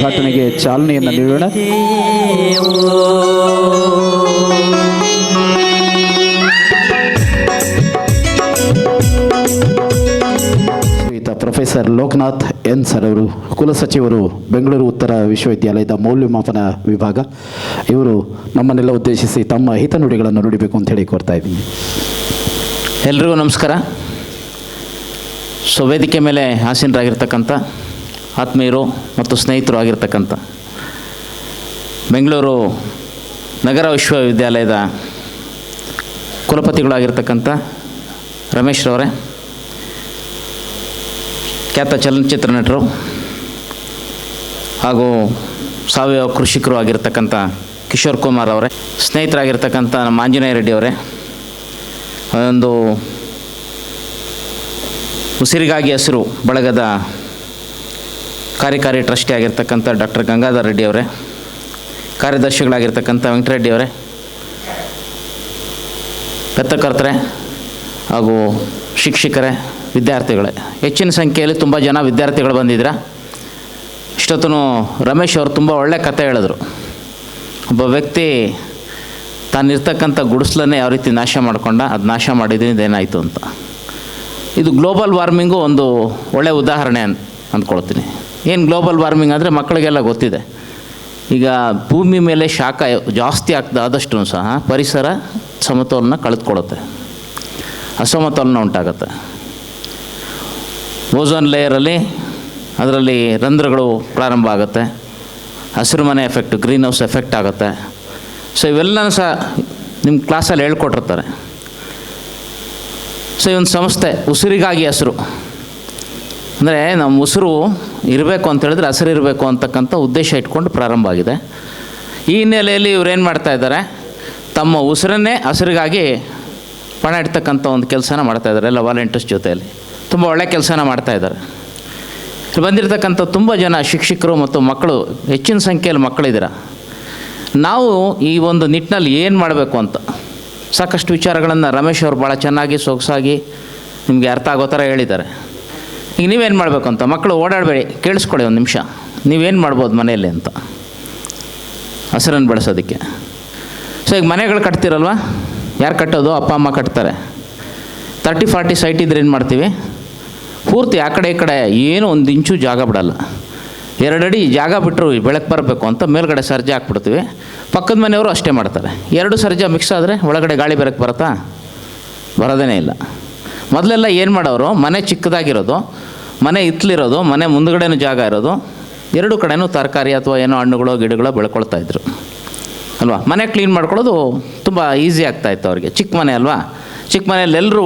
ಉದ್ಘಾಟನೆಗೆ ಚಾಲನೆಯನ್ನು ನೀಡೋಣ. ಪ್ರೊಫೆಸರ್ ಲೋಕನಾಥ್ ಎನ್ ಸರ್ ಅವರು, ಕುಲಸಚಿವರು, ಬೆಂಗಳೂರು ಉತ್ತರ ವಿಶ್ವವಿದ್ಯಾಲಯದ ಮೌಲ್ಯಮಾಪನ ವಿಭಾಗ, ಇವರು ನಮ್ಮನ್ನೆಲ್ಲ ಉದ್ದೇಶಿಸಿ ತಮ್ಮ ಹಿತನುಡಿಗಳನ್ನು ನುಡಿಬೇಕು ಅಂತ ಹೇಳಿ ಕೋರ್ತಾ ಇದ್ದೀನಿ. ಎಲ್ರಿಗೂ ನಮಸ್ಕಾರ. ವೇದಿಕೆ ಮೇಲೆ ಆಸೀನರಾಗಿರ್ತಕ್ಕಂಥ ಆತ್ಮೀಯರು ಮತ್ತು ಸ್ನೇಹಿತರು ಆಗಿರ್ತಕ್ಕಂಥ ಬೆಂಗಳೂರು ನಗರ ವಿಶ್ವವಿದ್ಯಾಲಯದ ಕುಲಪತಿಗಳಾಗಿರ್ತಕ್ಕಂಥ ರಮೇಶ್ರವರೇ, ಖ್ಯಾತ ಚಲನಚಿತ್ರ ನಟರು ಹಾಗೂ ಸಾವಯವ ಕೃಷಿಕರು ಆಗಿರ್ತಕ್ಕಂಥ ಕಿಶೋರ್ ಕುಮಾರ್ ಅವರೇ, ಸ್ನೇಹಿತರಾಗಿರ್ತಕ್ಕಂಥ ನಮ್ಮ ಆಂಜನೇಯ ರೆಡ್ಡಿ ಅವರೇ, ಒಂದು ಉಸಿರಿಗಾಗಿ ಹಸಿರು ಬಳಗದ ಕಾರ್ಯಕಾರಿ ಟ್ರಸ್ಟಿ ಆಗಿರ್ತಕ್ಕಂಥ ಡಾಕ್ಟರ್ ಗಂಗಾಧರ್ ರೆಡ್ಡಿ ಅವರೇ, ಕಾರ್ಯದರ್ಶಿಗಳಾಗಿರ್ತಕ್ಕಂಥ ವೆಂಕಟರೆಡ್ಡಿ ಅವರೇ, ಪತ್ರಕರ್ತರೇ ಹಾಗೂ ಶಿಕ್ಷಕರೇ, ವಿದ್ಯಾರ್ಥಿಗಳೇ, ಹೆಚ್ಚಿನ ಸಂಖ್ಯೆಯಲ್ಲಿ ತುಂಬ ಜನ ವಿದ್ಯಾರ್ಥಿಗಳು ಬಂದಿದ್ದೀರಾ. ಇಷ್ಟೊತ್ತೂ ರಮೇಶ್ ಅವರು ತುಂಬ ಒಳ್ಳೆಯ ಕಥೆ ಹೇಳಿದ್ರು. ಒಬ್ಬ ವ್ಯಕ್ತಿ ತಾನಿರ್ತಕ್ಕಂಥ ಗುಡಿಸ್ಲನ್ನೇ ಯಾವ ರೀತಿ ನಾಶ ಮಾಡಿಕೊಂಡ, ಅದು ನಾಶ ಮಾಡಿದ್ರಿಂದ ಏನಾಯಿತು ಅಂತ. ಇದು ಗ್ಲೋಬಲ್ ವಾರ್ಮಿಂಗು ಒಂದು ಒಳ್ಳೆಯ ಉದಾಹರಣೆ ಅಂದ್ಕೊಳ್ತೀನಿ. ಏನು ಗ್ಲೋಬಲ್ ವಾರ್ಮಿಂಗ್ ಅಂದರೆ ಮಕ್ಕಳಿಗೆಲ್ಲ ಗೊತ್ತಿದೆ. ಈಗ ಭೂಮಿ ಮೇಲೆ ಶಾಖ ಜಾಸ್ತಿ ಆದಷ್ಟು ಸಹ ಪರಿಸರ ಸಮತೋಲನ ಕಳೆದುಕೊಳ್ಳುತ್ತೆ, ಅಸಮತೋಲನ ಉಂಟಾಗುತ್ತೆ. ಓಝೋನ್ ಲೇಯರಲ್ಲಿ ಅದರಲ್ಲಿ ರಂಧ್ರಗಳು ಪ್ರಾರಂಭ ಆಗುತ್ತೆ, ಹಸಿರು ಮನೆ ಎಫೆಕ್ಟ್, ಗ್ರೀನ್ ಹೌಸ್ ಎಫೆಕ್ಟ್ ಆಗುತ್ತೆ. ಸೊ ಇವೆಲ್ಲನೂ ಸಹ ನಿಮ್ಮ ಕ್ಲಾಸಲ್ಲಿ ಹೇಳ್ಕೊಟ್ಟಿರ್ತಾರೆ. ಸೊ ಈ ಒಂದು ಸಂಸ್ಥೆ ಉಸಿರಿಗಾಗಿ ಹಸಿರು ಅಂದರೆ ನಮ್ಮ ಉಸಿರು ಇರಬೇಕು ಅಂತ ಹೇಳಿದ್ರೆ ಹಸಿರು ಇರಬೇಕು ಅಂತಕ್ಕಂಥ ಉದ್ದೇಶ ಇಟ್ಕೊಂಡು ಪ್ರಾರಂಭ ಆಗಿದೆ. ಈ ಹಿನ್ನೆಲೆಯಲ್ಲಿ ಇವರೇನು ಮಾಡ್ತಾಯಿದ್ದಾರೆ, ತಮ್ಮ ಉಸಿರನ್ನೇ ಹಸಿರಿಗಾಗಿ ಪಣ ಇಡ್ತಕ್ಕಂಥ ಒಂದು ಕೆಲಸನ ಮಾಡ್ತಾಯಿದ್ದಾರೆ. ಎಲ್ಲ ವಾಲಂಟಿಯರ್ಸ್ ಜೊತೆಯಲ್ಲಿ ತುಂಬ ಒಳ್ಳೆಯ ಕೆಲಸನ ಮಾಡ್ತಾಯಿದ್ದಾರೆ. ಬಂದಿರತಕ್ಕಂಥ ತುಂಬ ಜನ ಶಿಕ್ಷಕರು ಮತ್ತು ಮಕ್ಕಳು, ಹೆಚ್ಚಿನ ಸಂಖ್ಯೆಯಲ್ಲಿ ಮಕ್ಕಳಿದ್ದೀರ. ನಾವು ಈ ಒಂದು ನಿಟ್ಟಿನಲ್ಲಿ ಏನು ಮಾಡಬೇಕು ಅಂತ ಸಾಕಷ್ಟು ವಿಚಾರಗಳನ್ನು ರಮೇಶ್ ಅವರು ಭಾಳ ಚೆನ್ನಾಗಿ ಸೊಗಸಾಗಿ ನಿಮಗೆ ಅರ್ಥ ಆಗೋ ಥರ ಹೇಳಿದ್ದಾರೆ. ಈಗ ನೀವೇನು ಮಾಡಬೇಕು ಅಂತ, ಮಕ್ಕಳು ಓಡಾಡಬೇಡಿ, ಕೇಳಿಸ್ಕೊಳ್ಳಿ ಒಂದು ನಿಮಿಷ. ನೀವೇನು ಮಾಡ್ಬೋದು ಮನೆಯಲ್ಲಿ ಅಂತ ಹಸಿರನ್ನು ಬೆಳೆಸೋದಕ್ಕೆ. ಸೊ ಈಗ ಮನೆಗಳು ಕಟ್ತಿರಲ್ವ, ಯಾರು ಕಟ್ಟೋದು? ಅಪ್ಪ ಅಮ್ಮ ಕಟ್ತಾರೆ. 30-40 ಸೈಟ್ ಇದ್ರೆ ಏನು ಮಾಡ್ತೀವಿ, ಪೂರ್ತಿ ಆ ಕಡೆ ಈ ಕಡೆ ಏನೂ ಒಂದು ಇಂಚು ಜಾಗ ಬಿಡಲ್ಲ. 2 ಅಡಿ ಜಾಗ ಬಿಟ್ಟರು ಬೆಳಕು ಬರಬೇಕು ಅಂತ ಮೇಲ್ಗಡೆ ಸರ್ಜೆ ಹಾಕ್ಬಿಡ್ತೀವಿ. ಪಕ್ಕದ ಮನೆಯವರು ಅಷ್ಟೇ ಮಾಡ್ತಾರೆ. 2 ಸರ್ಜೆ ಮಿಕ್ಸ್ ಆದರೆ ಒಳಗಡೆ ಗಾಳಿ ಬೆಳಕು ಬರುತ್ತಾ? ಬರೋದೇ ಇಲ್ಲ. ಮೊದಲೆಲ್ಲ ಏನು ಮಾಡೋರು, ಮನೆ ಚಿಕ್ಕದಾಗಿರೋದು, ಮನೆ ಹಿತ್ತಲಿರೋದು, ಮನೆ ಮುಂದುಗಡೆನೂ ಜಾಗ ಇರೋದು, 2 ಕಡೆನೂ ತರಕಾರಿ ಅಥವಾ ಏನೋ ಹಣ್ಣುಗಳು ಗಿಡಗಳು ಬೆಳ್ಕೊಳ್ತಾಯಿದ್ರು ಅಲ್ವಾ. ಮನೆ ಕ್ಲೀನ್ ಮಾಡ್ಕೊಳ್ಳೋದು ತುಂಬ ಈಸಿ ಆಗ್ತಾಯಿತ್ತು ಅವ್ರಿಗೆ. ಚಿಕ್ಕ ಮನೆ ಅಲ್ವಾ, ಚಿಕ್ಕ ಮನೆಯಲ್ಲಿ ಎಲ್ಲರೂ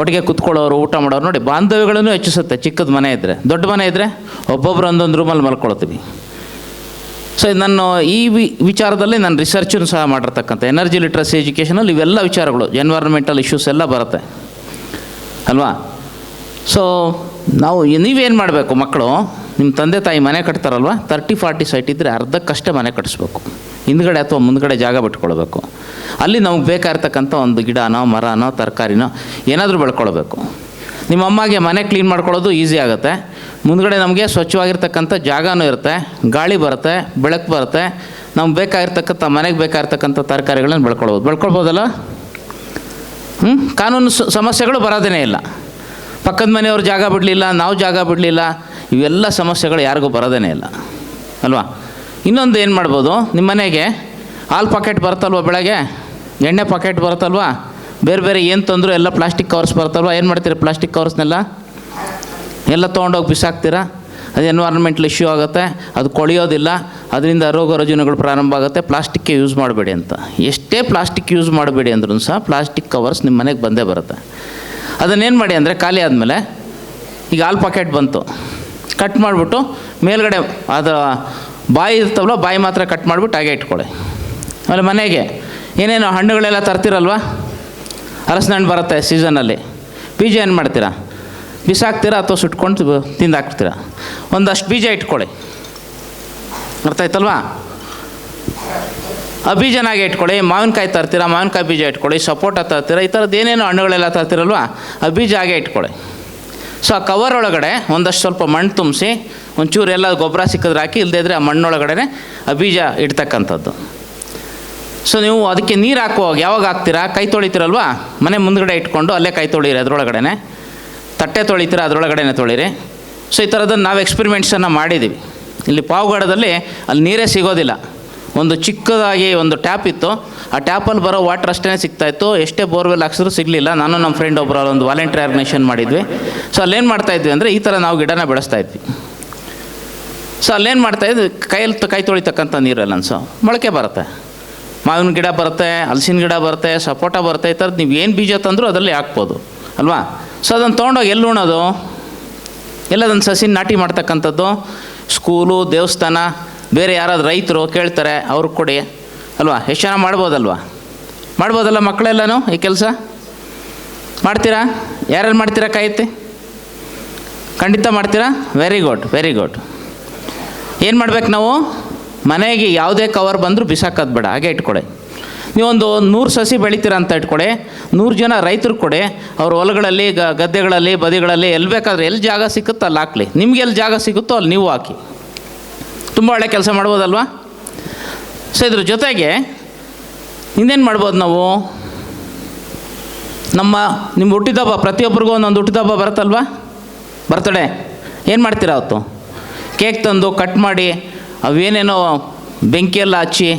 ಒಟ್ಟಿಗೆ ಕುತ್ಕೊಳ್ಳೋರು, ಊಟ ಮಾಡೋರು. ನೋಡಿ, ಬಾಂಧವ್ಯಗಳನ್ನು ಹೆಚ್ಚಿಸುತ್ತೆ ಚಿಕ್ಕದ ಮನೆ ಇದ್ದರೆ. ದೊಡ್ಡ ಮನೆ ಇದ್ದರೆ ಒಬ್ಬೊಬ್ಬರು ಒಂದೊಂದು ರೂಮಲ್ಲಿ ಮಲ್ಕೊಳ್ತೀವಿ. ಸೊ ನಾನು ಈ ವಿಚಾರದಲ್ಲಿ ನಾನು ರಿಸರ್ಚನ್ನು ಸಹ ಮಾಡಿರ್ತಕ್ಕಂಥ ಎನರ್ಜಿ ಲಿಟ್ರಸಿ ಎಜುಕೇಷನಲ್ಲಿ ಇವೆಲ್ಲ ವಿಚಾರಗಳು, ಎನ್ವೈರ್ಮೆಂಟಲ್ ಇಶ್ಯೂಸ್ ಎಲ್ಲ ಬರುತ್ತೆ ಅಲ್ವಾ. ಸೊ ನೀವೇನು ಮಾಡಬೇಕು, ಮಕ್ಕಳು ನಿಮ್ಮ ತಂದೆ ತಾಯಿ ಮನೆ ಕಟ್ತಾರಲ್ವ, 30-40 ಸೈಟ್ ಇದ್ದರೆ ಅರ್ಧಕ್ಕಷ್ಟೇ ಮನೆ ಕಟ್ಟಿಸ್ಬೇಕು. ಹಿಂದ್ಗಡೆ ಅಥವಾ ಮುಂದ್ಗಡೆ ಜಾಗ ಬಿಟ್ಕೊಳ್ಬೇಕು. ಅಲ್ಲಿ ನಮಗೆ ಬೇಕಾಗಿರ್ತಕ್ಕಂಥ ಒಂದು ಗಿಡನೋ ಮರನೋ ತರಕಾರಿನೋ ಏನಾದರೂ ಬೆಳ್ಕೊಳ್ಬೇಕು. ನಿಮ್ಮ ಅಮ್ಮಗೆ ಮನೆ ಕ್ಲೀನ್ ಮಾಡ್ಕೊಳ್ಳೋದು ಈಸಿ ಆಗುತ್ತೆ. ಮುಂದ್ಗಡೆ ನಮಗೆ ಸ್ವಚ್ಛವಾಗಿರ್ತಕ್ಕಂಥ ಜಾಗನೂ ಇರುತ್ತೆ, ಗಾಳಿ ಬರುತ್ತೆ, ಬೆಳಕು ಬರುತ್ತೆ. ನಮ್ಗೆ ಬೇಕಾಗಿರ್ತಕ್ಕಂಥ ಮನೆಗೆ ಬೇಕಾಗಿರ್ತಕ್ಕಂಥ ತರಕಾರಿಗಳನ್ನ ಬೆಳ್ಕೊಳ್ಬೋದಲ್ಲ. ಕಾನೂನು ಸಮಸ್ಯೆಗಳು ಬರೋದೇ ಇಲ್ಲ. ಪಕ್ಕದ ಮನೆಯವ್ರು ಜಾಗ ಬಿಡಲಿಲ್ಲ, ನಾವು ಜಾಗ ಬಿಡಲಿಲ್ಲ, ಇವೆಲ್ಲ ಸಮಸ್ಯೆಗಳು ಯಾರಿಗೂ ಬರೋದೇ ಇಲ್ಲ ಅಲ್ವಾ. ಇನ್ನೊಂದು ಏನು ಮಾಡ್ಬೋದು, ನಿಮ್ಮ ಮನೆಗೆ ಹಾಲು ಪಾಕೆಟ್ ಬರುತ್ತಲ್ವ, ಬೆಳಗ್ಗೆ ಎಣ್ಣೆ ಪಾಕೆಟ್ ಬರುತ್ತಲ್ವ, ಬೇರೆ ಬೇರೆ ಏನು ತಂದರೂ ಎಲ್ಲ ಪ್ಲಾಸ್ಟಿಕ್ ಕವರ್ಸ್ ಬರುತ್ತಲ್ವ. ಏನು ಮಾಡ್ತೀರಾ, ಪ್ಲಾಸ್ಟಿಕ್ ಕವರ್ಸ್ನೆಲ್ಲ ತೊಗೊಂಡೋಗಿ ಬಿಸಾಕ್ತೀರಾ. ಅದು ಎನ್ವೈರ್ಮೆಂಟಲ್ ಇಶ್ಯೂ ಆಗುತ್ತೆ, ಅದು ಕೊಳೆಯೋದಿಲ್ಲ, ಅದರಿಂದ ರೋಗ ರುಜಿನಗಳು ಪ್ರಾರಂಭ ಆಗುತ್ತೆ. ಪ್ಲಾಸ್ಟಿಕ್ಗೆ ಯೂಸ್ ಮಾಡಬೇಡಿ ಅಂತ. ಎಷ್ಟೇ ಪ್ಲಾಸ್ಟಿಕ್ ಯೂಸ್ ಮಾಡಬೇಡಿ ಅಂದ್ರೂ ಸಹ ಪ್ಲಾಸ್ಟಿಕ್ ಕವರ್ಸ್ ನಿಮ್ಮ ಮನೆಗೆ ಬಂದೇ ಬರುತ್ತೆ. ಅದನ್ನೇನು ಮಾಡಿ ಅಂದರೆ, ಖಾಲಿ ಆದಮೇಲೆ ಈಗ ಹಾಲು ಪಾಕೆಟ್ ಬಂತು, ಕಟ್ ಮಾಡಿಬಿಟ್ಟು ಮೇಲ್ಗಡೆ ಅದು ಬಾಯಿ ಇರ್ತವಲ್ಲ, ಬಾಯಿ ಮಾತ್ರ ಕಟ್ ಮಾಡಿಬಿಟ್ಟು ಹಾಗೆ ಇಟ್ಕೊಳ್ಳಿ. ಆಮೇಲೆ ಮನೆಗೆ ಏನೇನು ಹಣ್ಣುಗಳೆಲ್ಲ ತರ್ತಿರಲ್ವ, ಹಲಸಿನ ಹಣ್ಣು ಬರುತ್ತೆ ಸೀಸನಲ್ಲಿ, ಬೀಜ ಏನು ಮಾಡ್ತೀರಾ, ಬಿಸಾಕ್ತೀರಾ ಅಥವಾ ಸುಟ್ಕೊಂಡು ತಿಂದಾಕ್ತೀರಾ. ಒಂದಷ್ಟು ಬೀಜ ಇಟ್ಕೊಳ್ಳಿ, ಅರ್ಥ ಆಯ್ತಲ್ವಾ. ಆ ಬೀಜನಾಗೆ ಇಟ್ಕೊಳ್ಳಿ. ಮಾವಿನಕಾಯಿ ತರ್ತೀರಾ, ಮಾವಿನಕಾಯಿ ಬೀಜ ಇಟ್ಕೊಳ್ಳಿ. ಸಪೋಟ ತರ್ತೀರಾ, ಈ ಥರದ್ದು ಏನೇನೋ ಹಣ್ಣುಗಳೆಲ್ಲ ತರ್ತಿರಲ್ವ, ಆ ಬೀಜ ಹಾಗೆ ಇಟ್ಕೊಳ್ಳಿ. ಸೊ ಆ ಕವರ್ ಒಳಗಡೆ ಒಂದಷ್ಟು ಸ್ವಲ್ಪ ಮಣ್ಣು ತುಂಬಿಸಿ ಒಂಚೂರು ಎಲ್ಲ ಗೊಬ್ಬರ ಸಿಕ್ಕಿದ್ರೆ ಹಾಕಿ, ಇಲ್ಲದೇ ಇದ್ದರೆ ಆ ಮಣ್ಣೊಳಗಡೆ ಆ ಬೀಜ ಇಡ್ತಕ್ಕಂಥದ್ದು. ಸೊ ನೀವು ಅದಕ್ಕೆ ನೀರು ಹಾಕುವಾಗ ಯಾವಾಗ ಹಾಕ್ತೀರಾ, ಕೈ ತೊಳಿತೀರಲ್ವಾ, ಮನೆ ಮುಂದ್ಗಡೆ ಇಟ್ಕೊಂಡು ಅಲ್ಲೇ ಕೈ ತೊಳೀರಿ, ಅದರೊಳಗಡೆ ತಟ್ಟೆ ತೊಳಿತೀರ ಅದರೊಳಗಡೆ ತೊಳೀರಿ. ಸೊ ಈ ಥರದನ್ನು ನಾವು ಎಕ್ಸ್ಪೆರಿಮೆಂಟ್ಸನ್ನು ಮಾಡಿದ್ದೀವಿ. ಇಲ್ಲಿ ಪಾವಗಡದಲ್ಲಿ ಅಲ್ಲಿ ನೀರೇ ಸಿಗೋದಿಲ್ಲ. ಒಂದು ಚಿಕ್ಕದಾಗಿ ಒಂದು ಟ್ಯಾಪ್ ಇತ್ತು, ಆ ಟ್ಯಾಪಲ್ಲಿ ಬರೋ ವಾಟರ್ ಅಷ್ಟೇ ಸಿಗ್ತಾಯಿತ್ತು. ಎಷ್ಟೇ ಬೋರ್ವೆಲ್ ಹಾಕ್ಸಿದ್ರು ಸಿಗಲಿಲ್ಲ. ನಾನು ನಮ್ಮ ಫ್ರೆಂಡ್ ಒಬ್ಬರು ಒಂದು ವಾಲಂಟ್ರಿ ಆರ್ಗನೈಸೇಷನ್ ಮಾಡಿದ್ವಿ. ಸೊ ಅಲ್ಲೇನು ಮಾಡ್ತಾಯಿದ್ವಿ ಅಂದರೆ ಈ ಥರ ನಾವು ಗಿಡನ ಬೆಳೆಸ್ತಾಯಿದ್ವಿ. ಸೊ ಅಲ್ಲೇನು ಮಾಡ್ತಾಯಿದ್ವಿ, ಕೈಯಲ್ಲಿ ಕೈ ತೊಳಿತಕ್ಕಂಥ ನೀರೆಲ್ಲ ಸೊ ಮೊಳಕೆ ಬರುತ್ತೆ. ಮಾವಿನ ಗಿಡ ಬರುತ್ತೆ, ಹಲಸಿನ ಗಿಡ ಬರುತ್ತೆ, ಸಪೋಟ ಬರುತ್ತೆ. ಈ ಥರದ್ದು ನೀವು ಏನು ಬೀಜ ತಂದರೂ ಅದರಲ್ಲಿ ಹಾಕ್ಬೋದು ಅಲ್ವಾ. ಸೊ ಅದನ್ನು ತೊಗೊಂಡೋಗಿ ಎಲ್ಲಿ ಉಣೋದು, ಎಲ್ಲದನ್ನು ಸಸಿನ ನಾಟಿ ಮಾಡ್ತಕ್ಕಂಥದ್ದು. ಸ್ಕೂಲು, ದೇವಸ್ಥಾನ, ಬೇರೆ ಯಾರಾದ್ರು ರೈತರು ಕೇಳ್ತಾರೆ ಅವ್ರಿಗೆ ಕೊಡಿ ಅಲ್ವಾ. ಎಷ್ಟು ಜನ ಮಾಡ್ಬೋದಲ್ಲ ಮಕ್ಕಳೆಲ್ಲನೂ ಈ ಕೆಲಸ ಮಾಡ್ತೀರಾ? ಯಾರ್ಯಾರು ಮಾಡ್ತೀರಾ? ಕೈ ಎತ್ತಿ. ಖಂಡಿತ ಮಾಡ್ತೀರಾ? Very good, very good. ಏನು ಮಾಡ್ಬೇಕು ನಾವು, ಮನೆಗೆ ಯಾವುದೇ ಕವರ್ ಬಂದರೂ ಬಿಸಾಕೋದು ಬೇಡ, ಹಾಗೆ ಇಟ್ಕೊಡಿ. ನೀವೊಂದು 100 ಸಸಿ ಬೆಳಿತೀರ ಅಂತ ಇಟ್ಕೊಡಿ, 100 ಜನ ರೈತರು ಕೊಡಿ. ಅವ್ರ ಹೊಲಗಳಲ್ಲಿ, ಗದ್ದೆಗಳಲ್ಲಿ, ಬದಿಗಳಲ್ಲಿ ಎಲ್ಲಿ ಬೇಕಾದ್ರೆ ಎಲ್ಲಿ ಜಾಗ ಸಿಕ್ಕುತ್ತೋ ಅಲ್ಲಿ ಹಾಕಲಿ. ನಿಮ್ಗೆ ಎಲ್ಲಿ ಜಾಗ ಸಿಗುತ್ತೋ ಅಲ್ಲಿ ನೀವು ಹಾಕಿ. ತುಂಬ ಒಳ್ಳೆ ಕೆಲಸ ಮಾಡ್ಬೋದಲ್ವಾ. ಸೊ ಇದ್ರ ಜೊತೆಗೆ ಇನ್ನೇನು ಮಾಡ್ಬೋದು ನಾವು, ನಿಮ್ಮ ಹುಟ್ಟಿದಬ್ಬ, ಪ್ರತಿಯೊಬ್ಬರಿಗೂ ಒಂದೊಂದು ಹುಟ್ಟಿದಬ್ಬ ಬರುತ್ತಲ್ವಾ, ಬರ್ತಡೇ. ಏನು ಮಾಡ್ತೀರಾ ಅವತ್ತು? ಕೇಕ್ ತಂದು ಕಟ್ ಮಾಡಿ ಅವೇನೇನೋ ಬೆಂಕಿಯೆಲ್ಲ ಹಚ್ಚಿ,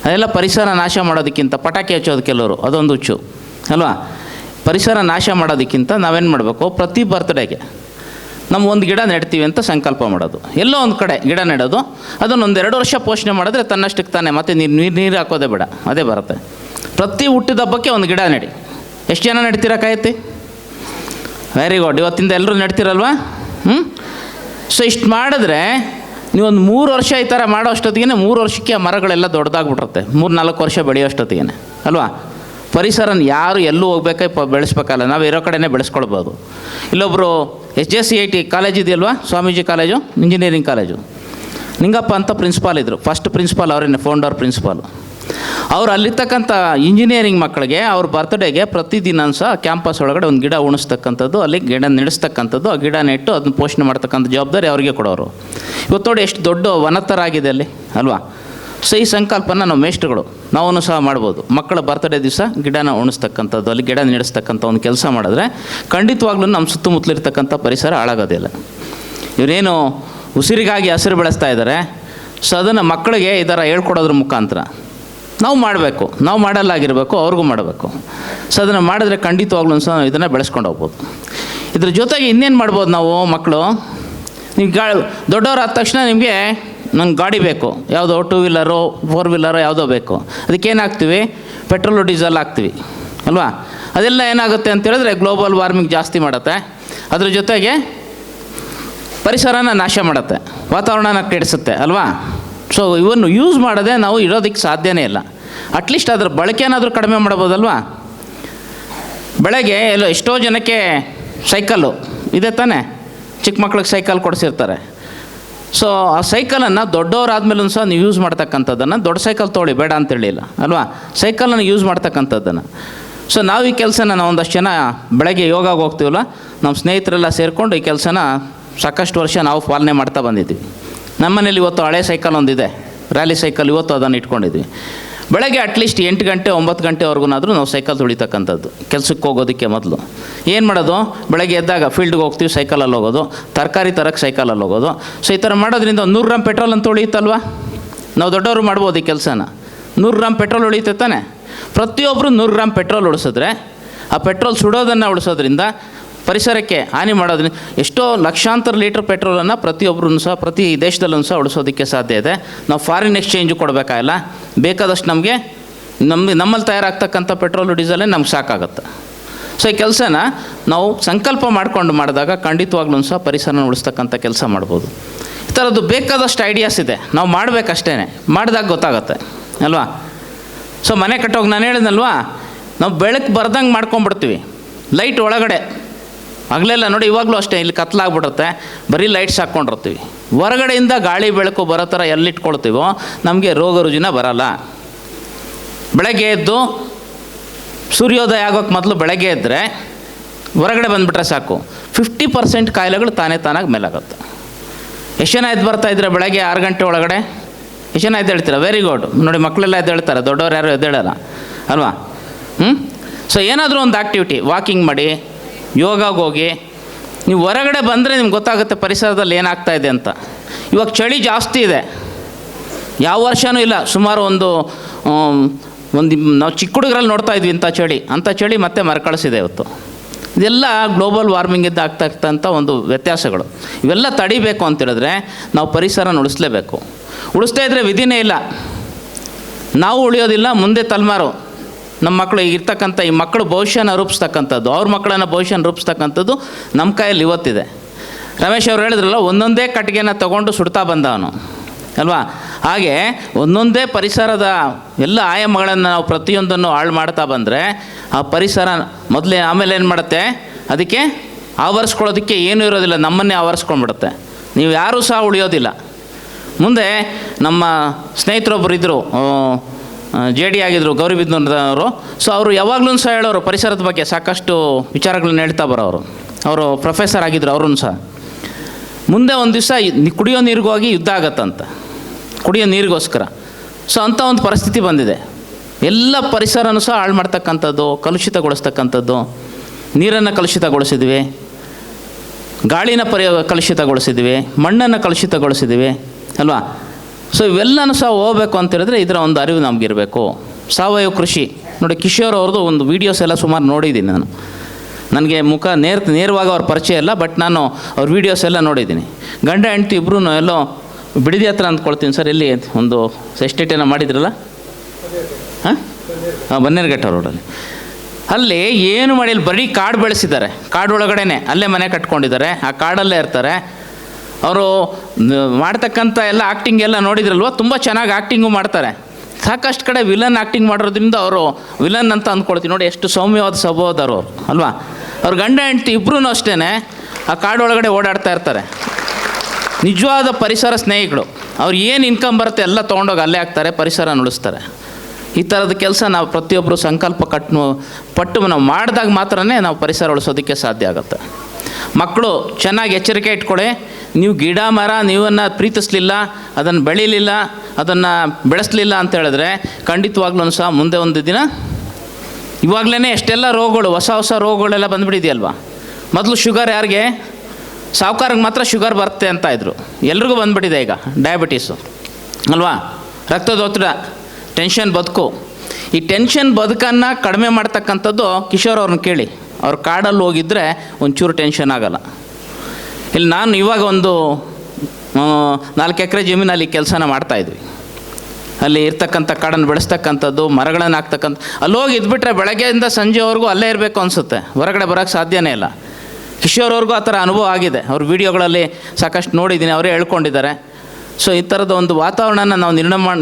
ಅದೆಲ್ಲ ಪರಿಸರ ನಾಶ ಮಾಡೋದಕ್ಕಿಂತ, ಪಟಾಕಿ ಹಚ್ಚೋದು ಕೆಲವರು, ಅದೊಂದು ಹುಚ್ಚು ಅಲ್ವಾ. ಪರಿಸರ ನಾಶ ಮಾಡೋದಕ್ಕಿಂತ ನಾವೇನು ಮಾಡಬೇಕು, ಪ್ರತಿ ಬರ್ತ್ಡೇಗೆ ನಮ್ಮ ಒಂದು ಗಿಡ ನೆಡ್ತೀವಿ ಅಂತ ಸಂಕಲ್ಪ ಮಾಡೋದು. ಎಲ್ಲೋ ಒಂದು ಕಡೆ ಗಿಡ ನೆಡೋದು, ಅದನ್ನು 1-2 ವರ್ಷ ಪೋಷಣೆ ಮಾಡಿದ್ರೆ ತನ್ನಷ್ಟಕ್ಕೆ ತಾನೇ ಮತ್ತೆ ನೀರು ಹಾಕೋದೇ ಬೇಡ, ಅದೇ ಬರುತ್ತೆ. ಪ್ರತಿ ಹುಟ್ಟಿದ ಹಬ್ಬಕ್ಕೆ ಒಂದು ಗಿಡ ನೆಡಿ. ಎಷ್ಟು ಜನ ನೆಡ್ತೀರಾ? ಕೈ ಎತ್ತಿ. Very good. ಇವತ್ತಿಂದ ಎಲ್ಲರೂ ನೆಡ್ತೀರಲ್ವಾ? ಸೊ ಇಷ್ಟು ಮಾಡಿದ್ರೆ ನೀವೊಂದು 3 ವರ್ಷ ಈ ಥರ ಮಾಡೋ ಅಷ್ಟೊತ್ತಿಗೆ 3 ವರ್ಷಕ್ಕೆ ಆ ಮರಗಳೆಲ್ಲ ದೊಡ್ಡದಾಗ್ಬಿಟ್ರುತ್ತೆ. 3-4 ವರ್ಷ ಬೆಳೆಯೋ ಅಷ್ಟೊತ್ತಿಗೆ ಅಲ್ವಾ. ಪರಿಸರನ ಯಾರು ಎಲ್ಲೂ ಹೋಗ್ಬೇಕಾ ಬೆಳೆಸ್ಬೇಕಲ್ಲ, ನಾವು ಇರೋ ಕಡೆನೇ ಬೆಳೆಸ್ಕೊಳ್ಬೋದು. ಇಲ್ಲೊಬ್ಬರು SJCIT ಕಾಲೇಜ್ ಇದೆಯಲ್ವಾ, Swamiji college, engineering college, Ningappa ಅಂತ ಪ್ರಿನ್ಸಿಪಾಲ್ ಇದ್ದರು. ಫಸ್ಟ್ ಪ್ರಿನ್ಸಿಪಾಲ್ ಅವರೇನೆ, ಫೌಂಡರ್ ಪ್ರಿನ್ಸಿಪಾಲು. ಅವ್ರು ಅಲ್ಲಿರ್ತಕ್ಕಂಥ ಇಂಜಿನಿಯರಿಂಗ್ ಮಕ್ಕಳಿಗೆ ಅವ್ರ ಬರ್ತ್ಡೇಗೆ ಪ್ರತಿದಿನ ಸಹ ಕ್ಯಾಂಪಸ್ ಒಳಗಡೆ ಒಂದು ಗಿಡ ಉಣಿಸ್ತಕ್ಕಂಥದ್ದು, ಅಲ್ಲಿ ಗಿಡ ನೆಡೆಸ್ತಕ್ಕಂಥದ್ದು, ಆ ಗಿಡ ನೆಟ್ಟು ಅದನ್ನ ಪೋಷಣೆ ಮಾಡ್ತಕ್ಕಂಥ ಜವಾಬ್ದಾರಿ ಅವರಿಗೆ ಕೊಡೋರು. ಇವತ್ತು ನೋಡಿ ಎಷ್ಟು ದೊಡ್ಡ ವನತ್ತರ ಆಗಿದೆ ಅಲ್ಲಿ ಅಲ್ವಾ. ಸೊ ಈ ಸಂಕಲ್ಪನ ನಾವು ಮೇಷ್ಟ್ರುಗಳು ನಾವೂ ಸಹ ಮಾಡ್ಬೋದು. ಮಕ್ಕಳ ಬರ್ತ್ಡೇ ದಿವಸ ಗಿಡನ ಉಣಿಸ್ತಕ್ಕಂಥದ್ದು, ಅಲ್ಲಿ ಗಿಡ ನೆಡೆಸ್ತಕ್ಕಂಥ ಒಂದು ಕೆಲಸ ಮಾಡಿದ್ರೆ ಖಂಡಿತವಾಗ್ಲೂ ನಮ್ಮ ಸುತ್ತಮುತ್ತಲಿರ್ತಕ್ಕಂಥ ಪರಿಸರ ಹಾಳಾಗೋದಿಲ್ಲ. ಇವರೇನು ಉಸಿರಿಗಾಗಿ ಹಸಿರು ಬೆಳೆಸ್ತಾ ಇದ್ದಾರೆ, ಸೊ ಅದನ್ನು ಮಕ್ಕಳಿಗೆ ಈ ಥರ ಹೇಳ್ಕೊಡೋದ್ರ ಮುಖಾಂತರ ನಾವು ಮಾಡಬೇಕು. ನಾವು ಮಾಡಲ್ಲಾಗಿರಬೇಕು, ಅವ್ರಿಗೂ ಮಾಡಬೇಕು. ಸೊ ಅದನ್ನು ಮಾಡಿದ್ರೆ ಖಂಡಿತವಾಗ್ಲೂ ಸಹ ನಾವು ಇದನ್ನು ಬೆಳೆಸ್ಕೊಂಡು ಹೋಗ್ಬೋದು. ಇದ್ರ ಜೊತೆಗೆ ಇನ್ನೇನು ಮಾಡ್ಬೋದು ನಾವು, ಮಕ್ಕಳು ನೀವು ದೊಡ್ಡವ್ರು ಆದ ತಕ್ಷಣ ನಿಮಗೆ ನಂಗೆ ಗಾಡಿ ಬೇಕು, ಯಾವುದೋ 2 ವೀಲರೋ 4 ವೀಲರೋ ಯಾವುದೋ ಬೇಕು. ಅದಕ್ಕೇನು ಹಾಕ್ತೀವಿ, ಪೆಟ್ರೋಲು ಡೀಸೆಲ್ ಹಾಕ್ತೀವಿ ಅಲ್ವಾ. ಅದೆಲ್ಲ ಏನಾಗುತ್ತೆ ಅಂತ ಹೇಳಿದ್ರೆ ಗ್ಲೋಬಲ್ ವಾರ್ಮಿಂಗ್ ಜಾಸ್ತಿ ಮಾಡುತ್ತೆ, ಅದ್ರ ಜೊತೆಗೆ ಪರಿಸರನ ನಾಶ ಮಾಡುತ್ತೆ, ವಾತಾವರಣನ ಕೆಡಿಸುತ್ತೆ ಅಲ್ವಾ. ಸೊ ಇವನ್ನು ಯೂಸ್ ಮಾಡದೆ ನಾವು ಇರೋದಕ್ಕೆ ಸಾಧ್ಯನೇ ಇಲ್ಲ. ಅಟ್ಲೀಸ್ಟ್ ಅದ್ರ ಬಳಕೆನಾದರೂ ಕಡಿಮೆ ಮಾಡ್ಬೋದಲ್ವಾ. ಬೆಳಗ್ಗೆ ಎಲ್ಲೋ ಎಷ್ಟೋ ಜನಕ್ಕೆ ಸೈಕಲ್ಲು ಇದೆ ತಾನೇ, ಚಿಕ್ಕ ಮಕ್ಳಿಗೆ ಸೈಕಲ್ ಕೊಡಿಸಿರ್ತಾರೆ. ಸೊ ಆ ಸೈಕಲನ್ನು ದೊಡ್ಡವರಾದ್ಮೇಲೂ ಸಹ ನೀವು ಯೂಸ್ ಮಾಡ್ತಕ್ಕಂಥದ್ದನ್ನು, ದೊಡ್ಡ ಸೈಕಲ್ ತೊಗೊಳ್ಳಿ ಬೇಡ ಅಂತೇಳಿಲ್ಲ ಅಲ್ವಾ, ಸೈಕಲನ್ನು ಯೂಸ್ ಮಾಡ್ತಕ್ಕಂಥದ್ದನ್ನು. ಸೊ ನಾವು ಈ ಕೆಲಸನ ನಾವು ಒಂದಷ್ಟು ಜನ ಬೆಳಗ್ಗೆ ಯೋಗಾಗೆ ಹೋಗ್ತೀವಲ್ಲ, ನಮ್ಮ ಸ್ನೇಹಿತರೆಲ್ಲ ಸೇರಿಕೊಂಡು ಈ ಕೆಲಸನ ಸಾಕಷ್ಟು ವರ್ಷ ನಾವು ಪಾಲನೆ ಮಾಡ್ತಾ ಬಂದಿದ್ವಿ. ನಮ್ಮನೇಲಿ ಇವತ್ತು ಹಳೆ ಸೈಕಲ್ ಒಂದಿದೆ, ರ್ಯಾಲಿ ಸೈಕಲ್, ಇವತ್ತು ಅದನ್ನು ಇಟ್ಕೊಂಡಿದ್ವಿ. ಬೆಳಗ್ಗೆ ಅಟ್ಲೀಸ್ಟ್ 8 ಗಂಟೆ 9 ಗಂಟೆವರೆಗೂನಾದರೂ ನಾವು ಸೈಕಲ್ ತುಳಿತಕ್ಕಂಥದ್ದು. ಕೆಲಸಕ್ಕೆ ಹೋಗೋದಕ್ಕೆ ಮೊದಲು ಏನು ಮಾಡೋದು, ಬೆಳಗ್ಗೆ ಎದ್ದಾಗ ಫೀಲ್ಡ್ಗೆ ಹೋಗ್ತೀವಿ, ಸೈಕಲಲ್ಲಿ ಹೋಗೋದು, ತರಕಾರಿ ತರಕ್ಕೆ ಸೈಕಲಲ್ಲಿ ಹೋಗೋದು. ಸೊ ಈ ಥರ ಮಾಡೋದ್ರಿಂದ 100 ಗ್ರಾಮ್ ಪೆಟ್ರೋಲ್ ಅಂತ ಉಳಿಯುತ್ತಲ್ವ. ನಾವು ದೊಡ್ಡವರು ಮಾಡ್ಬೋದು ಈ ಕೆಲಸನ. 100 ಗ್ರಾಮ್ ಪೆಟ್ರೋಲ್ ಉಳಿಯುತ್ತೆ ತಾನೆ. ಪ್ರತಿಯೊಬ್ಬರು 100 ಗ್ರಾಮ್ ಪೆಟ್ರೋಲ್ ಉಳಿಸಿದ್ರೆ, ಆ ಪೆಟ್ರೋಲ್ ಸುಡೋದನ್ನು ಉಳಿಸೋದ್ರಿಂದ, ಪರಿಸರಕ್ಕೆ ಹಾನಿ ಮಾಡೋದ್ರಿಂದ ಎಷ್ಟೋ ಲಕ್ಷಾಂತರ ಲೀಟ್ರ್ ಪೆಟ್ರೋಲನ್ನು ಪ್ರತಿಯೊಬ್ಬರೂ ಸಹ ಪ್ರತಿ ದೇಶದಲ್ಲೂ ಸಹ ಉಳಿಸೋದಕ್ಕೆ ಸಾಧ್ಯ ಇದೆ. ನಾವು ಫಾರಿನ್ ಎಕ್ಸ್ಚೇಂಜು ಕೊಡಬೇಕಾಗಿಲ್ಲ, ಬೇಕಾದಷ್ಟು ನಮಗೆ ನಮ್ಮಲ್ಲಿ ತಯಾರಾಗ್ತಕ್ಕಂಥ ಪೆಟ್ರೋಲು ಡೀಸೆಲೇ ನಮ್ಗೆ ಸಾಕಾಗುತ್ತೆ. ಸೊ ಈ ಕೆಲಸನ ನಾವು ಸಂಕಲ್ಪ ಮಾಡಿಕೊಂಡು ಮಾಡಿದಾಗ ಖಂಡಿತವಾಗ್ಲೂ ಸಹ ಪರಿಸರನ ಉಳಿಸ್ತಕ್ಕಂಥ ಕೆಲಸ ಮಾಡ್ಬೋದು. ಈ ಥರದ್ದು ಬೇಕಾದಷ್ಟು ಐಡಿಯಾಸ್ ಇದೆ, ನಾವು ಮಾಡಬೇಕಷ್ಟೇ, ಮಾಡಿದಾಗ ಗೊತ್ತಾಗುತ್ತೆ ಅಲ್ವಾ. ಸೊ ಮನೆ ಕಟ್ಟೋಗಿ ನಾನು ಹೇಳಿದ್ನಲ್ವಾ, ನಾವು ಬೆಳಕು ಬರ್ದಂಗೆ ಮಾಡ್ಕೊಂಬಿಡ್ತೀವಿ. ಲೈಟ್ ಒಳಗಡೆ ಆಗಲೆಲ್ಲ ನೋಡಿ, ಇವಾಗಲೂ ಅಷ್ಟೇ, ಇಲ್ಲಿ ಕತ್ಲಾಗ್ಬಿಡುತ್ತೆ, ಬರೀ ಲೈಟ್ಸ್ ಹಾಕ್ಕೊಂಡಿರ್ತೀವಿ. ಹೊರಗಡೆಯಿಂದ ಗಾಳಿ ಬೆಳಕು ಬರೋ ಥರ ಎಲ್ಲಿಟ್ಕೊಳ್ತೀವೋ ನಮಗೆ ರೋಗ ರುಜಿನ ಬರಲ್ಲ. ಬೆಳಗ್ಗೆ ಎದ್ದು ಸೂರ್ಯೋದಯ ಆಗೋಕ್ಕೆ ಮೊದಲು ಬೆಳಗ್ಗೆ ಎದ್ದರೆ ಹೊರಗಡೆ ಬಂದುಬಿಟ್ರೆ ಸಾಕು, 50% ಕಾಯಿಲೆಗಳು ತಾನಾಗಿ ಮೇಲಾಗುತ್ತೆ. ಎಷ್ಟು ಜನ ಎದ್ದು ಬರ್ತಾಯಿದ್ರೆ ಬೆಳಗ್ಗೆ 6 ಗಂಟೆ ಒಳಗಡೆ? ಎಷ್ಟು ಜನ ಎದ್ದೇಳ್ತೀರ? Very good. ನೋಡಿ, ಮಕ್ಕಳೆಲ್ಲ ಎದ್ದೇಳ್ತಾರೆ, ದೊಡ್ಡವ್ರು ಯಾರು ಎದ್ದೇಳಲ್ಲ ಅಲ್ವಾ? ಸೊ ಏನಾದರೂ ಒಂದು ಆ್ಯಕ್ಟಿವಿಟಿ, ವಾಕಿಂಗ್ ಮಾಡಿ, ಯೋಗಾಗೆ ಹೋಗಿ. ನೀವು ಹೊರಗಡೆ ಬಂದರೆ ನಿಮ್ಗೆ ಗೊತ್ತಾಗುತ್ತೆ ಪರಿಸರದಲ್ಲಿ ಏನಾಗ್ತಾ ಇದೆ ಅಂತ. ಇವಾಗ ಚಳಿ ಜಾಸ್ತಿ ಇದೆ, ಯಾವ ವರ್ಷವೂ ಇಲ್ಲ. ಸುಮಾರು ಒಂದು ನಾವು ಚಿಕ್ಕ ಹುಡುಗರಲ್ಲಿ ನೋಡ್ತಾ ಇದ್ವಿ ಅಂಥ ಚಳಿ ಮತ್ತೆ ಮರುಕಳಿಸಿದೆ ಇವತ್ತು. ಇದೆಲ್ಲ ಗ್ಲೋಬಲ್ ವಾರ್ಮಿಂಗಿಂದ ಆಗ್ತಾ ಇರ್ತಂಥ ಒಂದು ವ್ಯತ್ಯಾಸಗಳು. ಇವೆಲ್ಲ ತಡಿಬೇಕು ಅಂತೇಳಿದ್ರೆ ನಾವು ಪರಿಸರನ ಉಳಿಸ್ಲೇಬೇಕು. ಉಳಿಸ್ತಾ ಇದ್ದರೆ ವಿಧಿನೇ ಇಲ್ಲ. ನಾವು ಉಳಿಯೋದಿಲ್ಲ, ಮುಂದೆ ತಲೆಮಾರು ನಮ್ಮ ಮಕ್ಕಳು ಇರ್ತಕ್ಕಂಥ ಈ ಮಕ್ಕಳು ಭವಿಷ್ಯನ ರೂಪಿಸ್ತಕ್ಕಂಥದ್ದು, ಅವ್ರ ಮಕ್ಕಳನ್ನ ಭವಿಷ್ಯನ ರೂಪಿಸ್ತಕ್ಕಂಥದ್ದು ನಮ್ಮ ಕೈಯಲ್ಲಿ ಇವತ್ತಿದೆ. ರಮೇಶ್ ಅವರು ಹೇಳಿದ್ರಲ್ಲ, ಒಂದೊಂದೇ ಕಟ್ಟಿಗೆನ ತೊಗೊಂಡು ಸುಡ್ತಾ ಬಂದವನು ಅಲ್ವಾ? ಹಾಗೆ ಒಂದೊಂದೇ ಪರಿಸರದ ಎಲ್ಲ ಆಯಾಮಗಳನ್ನು ನಾವು ಪ್ರತಿಯೊಂದನ್ನು ಹಾಳು ಮಾಡ್ತಾ ಬಂದರೆ ಆ ಪರಿಸರ ಆಮೇಲೆ ಏನು ಮಾಡುತ್ತೆ, ಅದಕ್ಕೆ ಆವರಿಸ್ಕೊಳ್ಳೋದಕ್ಕೆ ಏನೂ ಇರೋದಿಲ್ಲ, ನಮ್ಮನ್ನೇ ಆವರಿಸ್ಕೊಂಡ್ಬಿಡುತ್ತೆ. ನೀವು ಯಾರೂ ಸಹ ಉಳಿಯೋದಿಲ್ಲ. ಮುಂದೆ ನಮ್ಮ ಸ್ನೇಹಿತರೊಬ್ಬರು ಇದ್ದರು, JD ಆಗಿದ್ದರು, ಗೌರಿಬಿದನೂರವರು. ಸೊ ಅವರು ಯಾವಾಗಲೂ ಸಹ ಹೇಳೋರು ಪರಿಸರದ ಬಗ್ಗೆ ಸಾಕಷ್ಟು ವಿಚಾರಗಳನ್ನ ಹೇಳ್ತಾ ಬರೋರು. ಅವರು ಪ್ರೊಫೆಸರ್ ಆಗಿದ್ದರು, ಅವ್ರೂ ಸಹ. ಮುಂದೆ ಒಂದು ದಿವಸ ಕುಡಿಯೋ ನೀರಿಗೋಗಿ ಯುದ್ಧ ಆಗತ್ತಂತ, ಕುಡಿಯೋ ನೀರಿಗೋಸ್ಕರ. ಸೊ ಅಂಥ ಒಂದು ಪರಿಸ್ಥಿತಿ ಬಂದಿದೆ. ಎಲ್ಲ ಪರಿಸರನೂ ಸಹ ಹಾಳು ಮಾಡ್ತಕ್ಕಂಥದ್ದು, ಕಲುಷಿತಗೊಳಿಸ್ತಕ್ಕಂಥದ್ದು. ನೀರನ್ನು ಕಲುಷಿತಗೊಳಿಸಿದ್ವಿ, ಗಾಳಿನ ಕಲುಷಿತಗೊಳಿಸಿದ್ವಿ, ಮಣ್ಣನ್ನು ಕಲುಷಿತಗೊಳಿಸಿದ್ವಿ ಅಲ್ವಾ? ಸೊ ಇವೆಲ್ಲನೂ ಸಹ ಹೋಗ್ಬೇಕು ಅಂತ ಹೇಳಿದ್ರೆ ಇದರ ಒಂದು ಅರಿವು ನಮಗಿರಬೇಕು. ಸಾವಯವ ಕೃಷಿ ನೋಡಿ, ಕಿಶೋರ್ ಅವ್ರದ್ದು ಒಂದು ವೀಡಿಯೋಸ್ ಎಲ್ಲ ಸುಮಾರು ನೋಡಿದ್ದೀನಿ ನಾನು. ನನಗೆ ನೇರವಾಗಿ ಅವ್ರ ಪರಿಚಯ ಇಲ್ಲ, ಬಟ್ ನಾನು ಅವ್ರ ವೀಡಿಯೋಸ್ ಎಲ್ಲ ನೋಡಿದ್ದೀನಿ. ಗಂಡ ಹೆಂಡತಿ ಇಬ್ಬರೂ ಎಲ್ಲೋ ಬಿಡದಿ ಹತ್ರ ಅಂದ್ಕೊಳ್ತೀನಿ ಸರ್, ಎಲ್ಲಿ ಒಂದು ಎಸ್ಟೇಟೇನೋ ಮಾಡಿದ್ರಲ್ಲ, ಹಾಂ ಬನ್ನೇರುಘಟ್ಟ ರೋಡಲ್ಲಿ. ಅಲ್ಲಿ ಏನು ಮಾಡಿಲ್ಲ, ಬರೀ ಕಾಡು ಬೆಳೆಸಿದ್ದಾರೆ. ಕಾಡೊಳಗಡೆನೆ ಅಲ್ಲೇ ಮನೆ ಕಟ್ಕೊಂಡಿದ್ದಾರೆ, ಆ ಕಾಡಲ್ಲೇ ಇರ್ತಾರೆ. ಅವರು ಮಾಡ್ತಕ್ಕಂಥ ಎಲ್ಲ ಆ್ಯಕ್ಟಿಂಗ್ ಎಲ್ಲ ನೋಡಿದ್ರಲ್ವ, ತುಂಬ ಚೆನ್ನಾಗಿ ಆ್ಯಕ್ಟಿಂಗು ಮಾಡ್ತಾರೆ. ಸಾಕಷ್ಟು ಕಡೆ ವಿಲನ್ ಆ್ಯಕ್ಟಿಂಗ್ ಮಾಡೋದ್ರಿಂದ ಅವರು ವಿಲನ್ ಅಂತ ಅಂದ್ಕೊಳ್ತೀವಿ. ನೋಡಿ ಎಷ್ಟು ಸೌಮ್ಯವಾದ ಸ್ವಭಾವದವರು ಅಲ್ವಾ? ಅವ್ರ ಗಂಡ ಹೆಂಡತಿ ಇಬ್ಬರೂ ಅಷ್ಟೇ ಆ ಕಾಡೊಳಗಡೆ ಓಡಾಡ್ತಾ ಇರ್ತಾರೆ. ನಿಜವಾದ ಪರಿಸರ ಸ್ನೇಹಿಗಳು. ಅವ್ರು ಏನು ಇನ್ಕಮ್ ಬರುತ್ತೆ ಎಲ್ಲ ತೊಗೊಂಡೋಗಿ ಅಲ್ಲೇ ಹಾಕ್ತಾರೆ, ಪರಿಸರ ಉಳಿಸ್ತಾರೆ. ಈ ಥರದ ಕೆಲಸ ನಾವು ಪ್ರತಿಯೊಬ್ಬರು ಸಂಕಲ್ಪ ಪಟ್ಟು ನಾವು ಮಾಡಿದಾಗ ಮಾತ್ರನೇ ನಾವು ಪರಿಸರ ಉಳಿಸೋದಕ್ಕೆ ಸಾಧ್ಯ ಆಗುತ್ತೆ. ಮಕ್ಕಳು ಚೆನ್ನಾಗಿ ಎಚ್ಚರಿಕೆ ಇಟ್ಕೊಳ್ಳಿ. ನೀವು ಗಿಡ ಮರ ನೀವನ್ನು ಪ್ರೀತಿಸಲಿಲ್ಲ, ಅದನ್ನು ಬೆಳೀಲಿಲ್ಲ, ಅದನ್ನು ಬೆಳೆಸಲಿಲ್ಲ ಅಂತ ಹೇಳಿದ್ರೆ ಖಂಡಿತವಾಗ್ಲೂ ಸಹ ಮುಂದೆ ಒಂದು ದಿನ ಇವಾಗಲೇ ಎಷ್ಟೆಲ್ಲ ರೋಗಗಳು, ಹೊಸ ರೋಗಗಳೆಲ್ಲ ಬಂದುಬಿಟ್ಟಿದೆಯಲ್ವ. ಮೊದಲು ಶುಗರ್ ಯಾರಿಗೆ? ಸಾವುಕಾರಿಗೆ ಮಾತ್ರ ಶುಗರ್ ಬರುತ್ತೆ ಅಂತ ಇದ್ರು, ಎಲ್ರಿಗೂ ಬಂದುಬಿಟ್ಟಿದೆ ಈಗ ಡಯಾಬಿಟೀಸು ಅಲ್ವಾ? ರಕ್ತದೊತ್ತಡ, ಟೆನ್ಷನ್ ಬದುಕು. ಈ ಟೆನ್ಷನ್ ಬದುಕನ್ನು ಕಡಿಮೆ ಮಾಡ್ತಕ್ಕಂಥದ್ದು ಕಿಶೋರ್ ಅವ್ರನ್ನ ಕೇಳಿ. ಅವ್ರು ಕಾಡಲ್ಲಿ ಹೋಗಿದ್ದರೆ ಒಂಚೂರು ಟೆನ್ಷನ್ ಆಗೋಲ್ಲ. ಇಲ್ಲಿ ನಾನು ಇವಾಗ ಒಂದು 4 ಎಕರೆ ಜಮೀನಲ್ಲಿ ಕೆಲಸನ ಮಾಡ್ತಾಯಿದ್ವಿ. ಅಲ್ಲಿ ಇರ್ತಕ್ಕಂಥ ಕಾಡನ್ನು ಬೆಳೆಸ್ತಕ್ಕಂಥದ್ದು, ಮರಗಳನ್ನು ಹಾಕ್ತಕ್ಕಂಥ. ಅಲ್ಲಿ ಹೋಗಿ ಇದ್ಬಿಟ್ರೆ ಬೆಳಗ್ಗೆಯಿಂದ ಸಂಜೆವರೆಗೂ ಅಲ್ಲೇ ಇರಬೇಕು ಅನಿಸುತ್ತೆ, ಹೊರಗಡೆ ಬರೋಕ್ಕೆ ಸಾಧ್ಯನೇ ಇಲ್ಲ. ಕಿಶೋರ್ ಅವ್ರಿಗೂ ಆ ಥರ ಅನುಭವ ಆಗಿದೆ. ಅವ್ರ ವೀಡಿಯೋಗಳಲ್ಲಿ ಸಾಕಷ್ಟು ನೋಡಿದ್ದೀನಿ, ಅವರೇ ಹೇಳ್ಕೊಂಡಿದ್ದಾರೆ. ಸೊ ಈ ಥರದ ಒಂದು ವಾತಾವರಣನ ನಾವು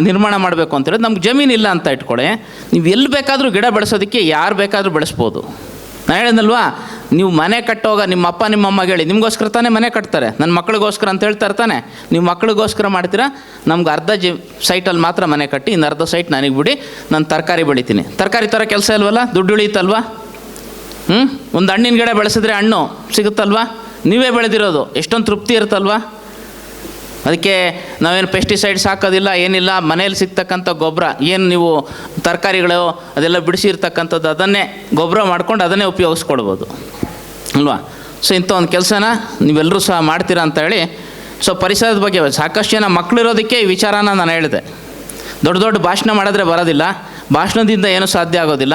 ನಿರ್ಮಾಣ ಮಾಡಬೇಕು ಅಂತೇಳಿದ್ರೆ ನಮ್ಗೆ ಜಮೀನಿಲ್ಲ ಅಂತ ಇಟ್ಕೊಳ್ಳಿ, ನೀವು ಎಲ್ಲಿ ಬೇಕಾದರೂ ಗಿಡ ಬೆಳೆಸೋದಕ್ಕೆ ಯಾರು ಬೇಕಾದರೂ ಬೆಳೆಸ್ಬೋದು. ನಾನು ಹೇಳಿದ್ನಲ್ವಾ, ನೀವು ಮನೆ ಕಟ್ಟೋಗ ನಿಮ್ಮ ಅಪ್ಪ ನಿಮ್ಮ ಅಮ್ಮಗೆ ಹೇಳಿ, ನಿಮಗೋಸ್ಕರ ತಾನೇ ಮನೆ ಕಟ್ತಾರೆ, ನನ್ನ ಮಕ್ಕಳಿಗೋಸ್ಕರ ಅಂತ ಹೇಳ್ತಾರೆ ತಾನೆ. ನೀವು ಮಕ್ಕಳಿಗೋಸ್ಕರ ಮಾಡ್ತೀರಾ, ನಮ್ಗೆ ಅರ್ಧ ಸೈಟಲ್ಲಿ ಮಾತ್ರ ಮನೆ ಕಟ್ಟಿ, ಇನ್ನು ಅರ್ಧ ಸೈಟ್ ನನಗೆ ಬಿಡಿ, ನಾನು ತರಕಾರಿ ಬೆಳಿತೀನಿ. ತರಕಾರಿ ಥರ ಕೆಲಸ ಇಲ್ವಲ್ಲ, ದುಡ್ಡು ಉಳಿಯುತ್ತಲ್ವ? ಒಂದು ಹಣ್ಣಿನ ಗಿಡ ಬೆಳೆಸಿದ್ರೆ ಹಣ್ಣು ಸಿಗುತ್ತಲ್ವ? ನೀವೇ ಬೆಳೆದಿರೋದು, ಎಷ್ಟೊಂದು ತೃಪ್ತಿ ಇರುತ್ತಲ್ವ? ಅದಕ್ಕೆ ನಾವೇನು ಪೆಸ್ಟಿಸೈಡ್ಸ್ ಹಾಕೋದಿಲ್ಲ, ಏನಿಲ್ಲ. ಮನೇಲಿ ಸಿಗ್ತಕ್ಕಂಥ ಗೊಬ್ಬರ ಏನು ನೀವು ತರಕಾರಿಗಳು ಅದೆಲ್ಲ ಬಿಡಿಸಿರ್ತಕ್ಕಂಥದ್ದು, ಅದನ್ನೇ ಗೊಬ್ಬರ ಮಾಡ್ಕೊಂಡು ಅದನ್ನೇ ಉಪಯೋಗಿಸ್ಕೊಳ್ಬೋದು ಅಲ್ವಾ? ಸೊ ಇಂಥ ಒಂದು ಕೆಲಸನ ನೀವೆಲ್ಲರೂ ಸಹ ಮಾಡ್ತೀರಾ ಅಂತ ಹೇಳಿ. ಸೊ ಪರಿಸರದ ಬಗ್ಗೆ ಸಾಕಷ್ಟು ಜನ ಮಕ್ಕಳಿರೋದಕ್ಕೆ ಈ ವಿಚಾರನ ನಾನು ಹೇಳಿದೆ. ದೊಡ್ಡ ಭಾಷಣ ಮಾಡಿದ್ರೆ ಬರೋದಿಲ್ಲ, ಭಾಷಣದಿಂದ ಏನೂ ಸಾಧ್ಯ ಆಗೋದಿಲ್ಲ.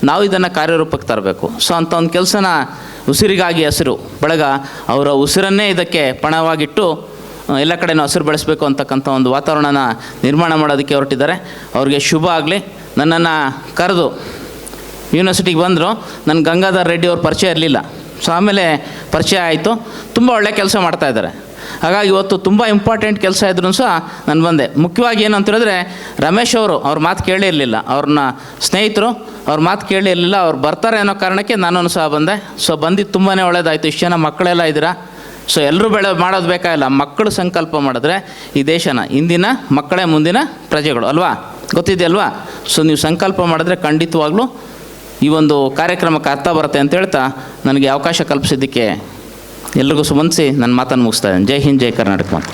ನಾವು ಇದನ್ನು ಕಾರ್ಯರೂಪಕ್ಕೆ ತರಬೇಕು. ಸೊ ಅಂಥ ಒಂದು ಕೆಲಸನ ಉಸಿರಿಗಾಗಿ ಹಸಿರು ಬೆಳಗ ಅವರ ಉಸಿರನ್ನೇ ಇದಕ್ಕೆ ಪಣವಾಗಿಟ್ಟು ಎಲ್ಲ ಕಡೆನೂ ಹಸಿರು ಬೆಳೆಸಬೇಕು ಅಂತಕ್ಕಂಥ ಒಂದು ವಾತಾವರಣನ ನಿರ್ಮಾಣ ಮಾಡೋದಕ್ಕೆ ಹೊರಟಿದ್ದಾರೆ. ಅವ್ರಿಗೆ ಶುಭ ಆಗಲಿ. ನನ್ನನ್ನು ಕರೆದು ಯೂನಿವರ್ಸಿಟಿಗೆ ಬಂದರು. ನನ್ನ ಗಂಗಾಧರ್ ರೆಡ್ಡಿ ಅವ್ರ ಪರಿಚಯ ಇರಲಿಲ್ಲ. ಸೊ ಆಮೇಲೆ ಪರಿಚಯ ಆಯಿತು. ತುಂಬ ಒಳ್ಳೆ ಕೆಲಸ ಮಾಡ್ತಾಯಿದ್ದಾರೆ. ಹಾಗಾಗಿ ಇವತ್ತು ತುಂಬ ಇಂಪಾರ್ಟೆಂಟ್ ಕೆಲಸ ಇದ್ರೂ ಸಹ ನಾನು ಬಂದೆ. ಮುಖ್ಯವಾಗಿ ಏನು ಅಂತ ಹೇಳಿದ್ರೆ, ರಮೇಶ್ ಅವರು ಅವ್ರ ಮಾತು ಕೇಳಿರಲಿಲ್ಲ, ಅವ್ರನ್ನ ಸ್ನೇಹಿತರು ಅವ್ರ ಮಾತು ಕೇಳಿರಲಿಲ್ಲ. ಅವ್ರು ಬರ್ತಾರೆ ಅನ್ನೋ ಕಾರಣಕ್ಕೆ ನಾನು ಸಹ ಬಂದೆ. ಸೊ ಬಂದಿದ್ದು ತುಂಬಾ ಒಳ್ಳೆಯದಾಯಿತು. ಇಷ್ಟು ಜನ ಮಕ್ಕಳೆಲ್ಲ ಇದ್ದೀರಾ. ಸೊ ಎಲ್ಲರೂ ಮಾಡೋದು ಬೇಕಾಗಿಲ್ಲ, ಮಕ್ಕಳು ಸಂಕಲ್ಪ ಮಾಡಿದ್ರೆ ಈ ದೇಶನ ಇಂದಿನ ಮಕ್ಕಳೇ ಮುಂದಿನ ಪ್ರಜೆಗಳು ಅಲ್ವಾ? ಗೊತ್ತಿದೆಯಲ್ವಾ? ಸೊ ನೀವು ಸಂಕಲ್ಪ ಮಾಡಿದ್ರೆ ಖಂಡಿತವಾಗ್ಲೂ ಈ ಒಂದು ಕಾರ್ಯಕ್ರಮಕ್ಕೆ ಅರ್ಥ ಬರುತ್ತೆ ಅಂತ ಹೇಳ್ತಾ ನನಗೆ ಅವಕಾಶ ಕಲ್ಪಿಸಿದ್ದಕ್ಕೆ ಎಲ್ರಿಗೂ ಸುಮನ್ಸಿ ನನ್ನ ಮಾತನ್ನು ಮುಗಿಸ್ತಾ ಇದ್ದೀನಿ. ಜೈ ಹಿಂದ್, ಜೈ ಕರ್ನಾಟಕ ಮಾತು.